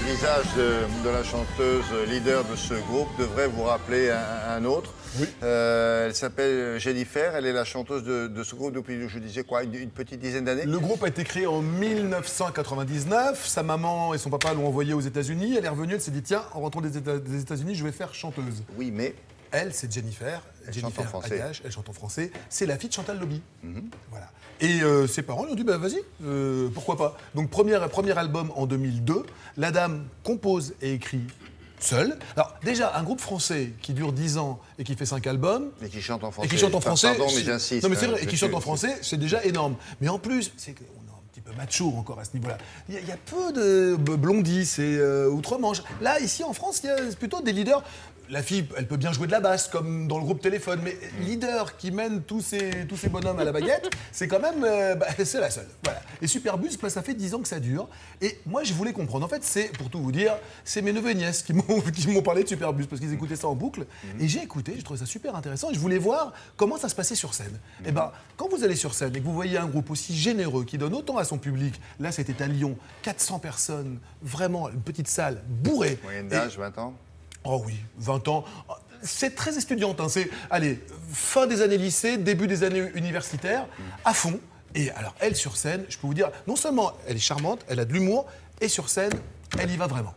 visage de la chanteuse leader de ce groupe devrait vous rappeler un autre. Oui. Elle s'appelle Jennifer, elle est la chanteuse de ce groupe depuis, je disais quoi, une petite dizaine d'années. Le groupe a été créé en 1999. Sa maman et son papa l'ont envoyée aux États-Unis. Elle est revenue, elle s'est dit tiens, en rentrant des États-Unis, je vais faire chanteuse. Oui, mais Elle, c'est Jennifer. Elle Jennifer chante en français. Agache, elle chante en français. C'est la fille de Chantal Lobby. Voilà. Et ses parents lui ont dit bah, vas-y, pourquoi pas. Donc, premier album en 2002. La dame compose et écrit seule. Alors, déjà, un groupe français qui dure 10 ans et qui fait 5 albums. et qui chante en français. Et qui chante en français. Pardon, mais j'insiste. Non, mais c'est hein, vrai, et qui chante en je- français, c'est déjà énorme. Mais en plus, c'est qu'on est un petit peu macho encore à ce niveau-là. Il y a peu de blondis, c'est outre-Manche. Là, ici en France, il y a plutôt des leaders. La fille, elle peut bien jouer de la basse, comme dans le groupe Téléphone, mais leader qui mène tous ces bonhommes à la baguette, c'est quand même, c'est la seule. Voilà. Et Superbus, bah, ça fait 10 ans que ça dure. Et moi, je voulais comprendre. En fait, c'est, pour tout vous dire, c'est mes neveux et nièces qui m'ont parlé de Superbus, parce qu'ils écoutaient ça en boucle. Et j'ai écouté, je trouvais ça super intéressant, et je voulais voir comment ça se passait sur scène. Et ben, quand vous allez sur scène et que vous voyez un groupe aussi généreux, qui donne autant à son public, là, c'était à Lyon, 400 personnes, vraiment, une petite salle, bourrée. Moyenne d'âge, 20 ans. Oh oui, 20 ans. C'est très étudiante. Hein. C'est, allez, fin des années lycée, début des années universitaires, à fond. Et alors, elle, sur scène, je peux vous dire, non seulement elle est charmante, elle a de l'humour, et sur scène, elle y va vraiment.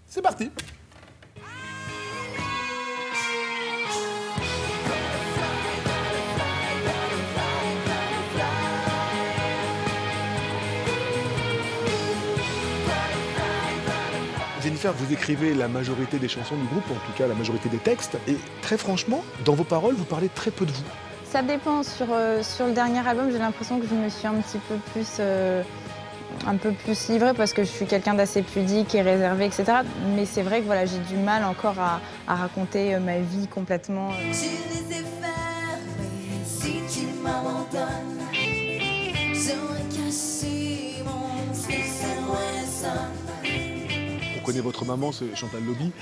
C'est parti. Jennifer, vous écrivez la majorité des chansons du groupe, en tout cas la majorité des textes. Et très franchement, dans vos paroles, vous parlez très peu de vous. Ça dépend. Sur le dernier album, j'ai l'impression que je me suis un peu plus livrée parce que je suis quelqu'un d'assez pudique et réservé, etc. Mais c'est vrai que voilà, j'ai du mal encore à raconter ma vie complètement. Je les ai faire, mais si tu m'abandonnes, j'aurais caché mon sonne. On connaît votre maman, c'est Chantal Lobby.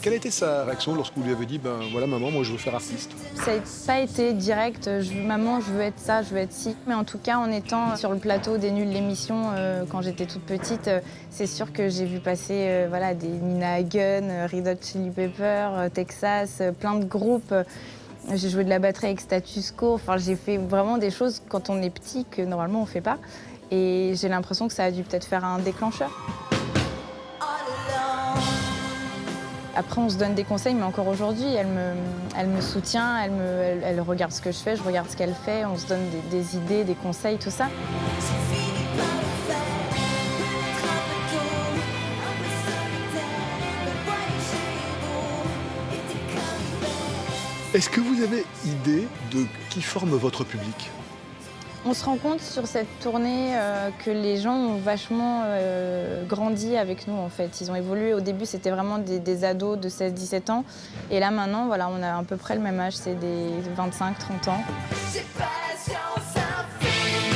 Quelle a été sa réaction lorsque vous lui avez dit ben voilà maman, moi je veux faire artiste? Ça n'a pas été direct, maman, je veux être ça, je veux être ci. Mais en tout cas, en étant sur le plateau des Nuls l'émission, quand j'étais toute petite, c'est sûr que j'ai vu passer voilà, des Nina Hagen, Red Hot Chili Peppers, Texas, plein de groupes. J'ai joué de la batterie avec Status Quo. Enfin, j'ai fait vraiment des choses quand on est petit que normalement on ne fait pas. Et j'ai l'impression que ça a dû peut-être faire un déclencheur. Après, on se donne des conseils, mais encore aujourd'hui, elle me soutient, elle regarde ce que je fais, je regarde ce qu'elle fait, on se donne des idées, des conseils, tout ça. Est-ce que vous avez idée de qui forme votre public? On se rend compte sur cette tournée que les gens ont vachement grandi avec nous en fait. Ils ont évolué. Au début, c'était vraiment des ados de 16-17 ans. Et là maintenant, voilà, on a à peu près le même âge, c'est des 25-30 ans. J'ai pas la science infinie,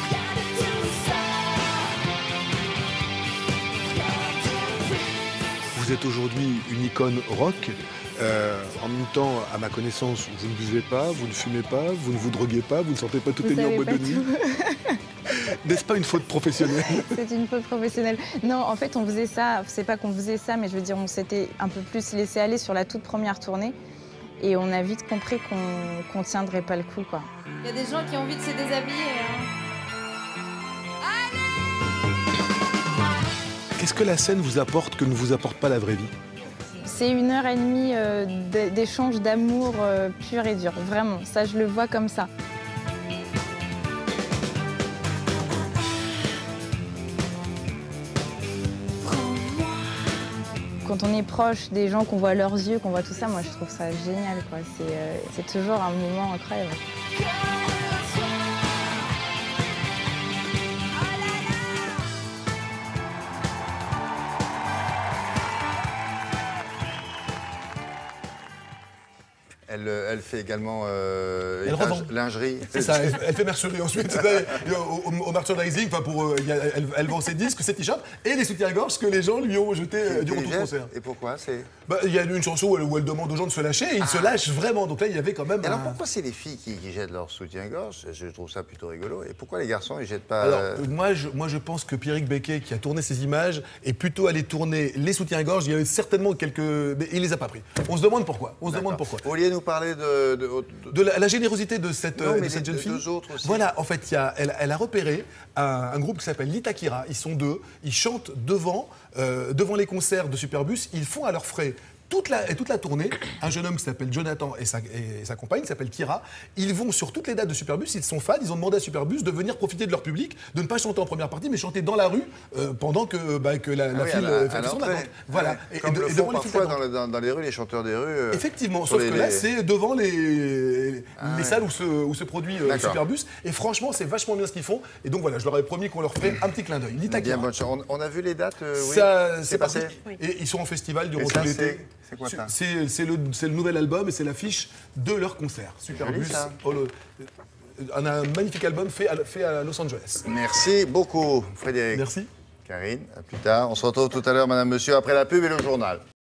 rien de tout ça, rien de plus. Vous êtes aujourd'hui une icône rock. En même temps, à ma connaissance, vous ne buvez pas, vous ne fumez pas, vous ne vous droguez pas, vous ne sortez pas toutes les nuits en boîte de nuit. N'est-ce pas une faute professionnelle? C'est une faute professionnelle. Non, en fait, on faisait ça. C'est pas qu'on faisait ça, mais je veux dire, on s'était un peu plus laissé aller sur la toute première tournée. Et on a vite compris qu'on tiendrait pas le coup, quoi. Il y a des gens qui ont envie de se déshabiller. Qu'est-ce que la scène vous apporte que ne vous apporte pas la vraie vie? C'est 1h30 d'échange d'amour pur et dur, vraiment. Ça, je le vois comme ça. Quand on est proche des gens, qu'on voit leurs yeux, qu'on voit tout ça, moi, je trouve ça génial, quoi. C'est toujours un moment incroyable. Elle fait également revend. lingerie. C'est ça, elle fait mercerie ensuite. Au merchandising, enfin elle vend ses disques, ses t-shirts et les soutiens-gorge que les gens lui ont jetés durant tout le concert. Et pourquoi c'est... Il y a une chanson où elle demande aux gens de se lâcher et ils se lâchent vraiment. Donc là, il y avait quand même. Et alors pourquoi c'est les filles qui jettent leur soutien-gorge? Je trouve ça plutôt rigolo. Et pourquoi les garçons, ils jettent pas... Alors, moi, je pense que Pierrick Becquet, qui a tourné ces images, est plutôt allé tourner les soutiens-gorge. Il y avait certainement quelques... Mais il les a pas pris. On se demande pourquoi. Vous vouliez nous parler de la générosité de cette jeune fille. Deux autres aussi. Voilà, en fait, elle a repéré un groupe qui s'appelle l'Itakira. Ils sont deux. Ils chantent devant les concerts de Superbus. Ils font à leurs frais toute la tournée. Un jeune homme qui s'appelle Jonathan et sa compagne qui s'appelle Kira. Ils vont sur toutes les dates de Superbus. Ils sont fans. Ils ont demandé à Superbus de venir profiter de leur public, de ne pas chanter en première partie, mais chanter dans la rue pendant que la file fait son attente. Voilà. Ouais, comme le font parfois dans les rues, les chanteurs des rues. Effectivement, sauf que là, c'est devant les salles où se produit Superbus. Et franchement, c'est vachement bien ce qu'ils font. Et donc voilà, je leur avais promis qu'on leur ferait un petit clin d'œil. Bien, bonne chance. On a vu les dates, oui. Ça, c'est passé. Et ils sont en festival durant Et tout ça, l'été. c'est quoi ça? C'est le nouvel album et c'est l'affiche de leur concert. Superbus. ça. On a un magnifique album fait à Los Angeles. Merci beaucoup, Frédéric. Merci. Karine, à plus tard. On se retrouve tout à l'heure, madame, monsieur, après la pub et le journal.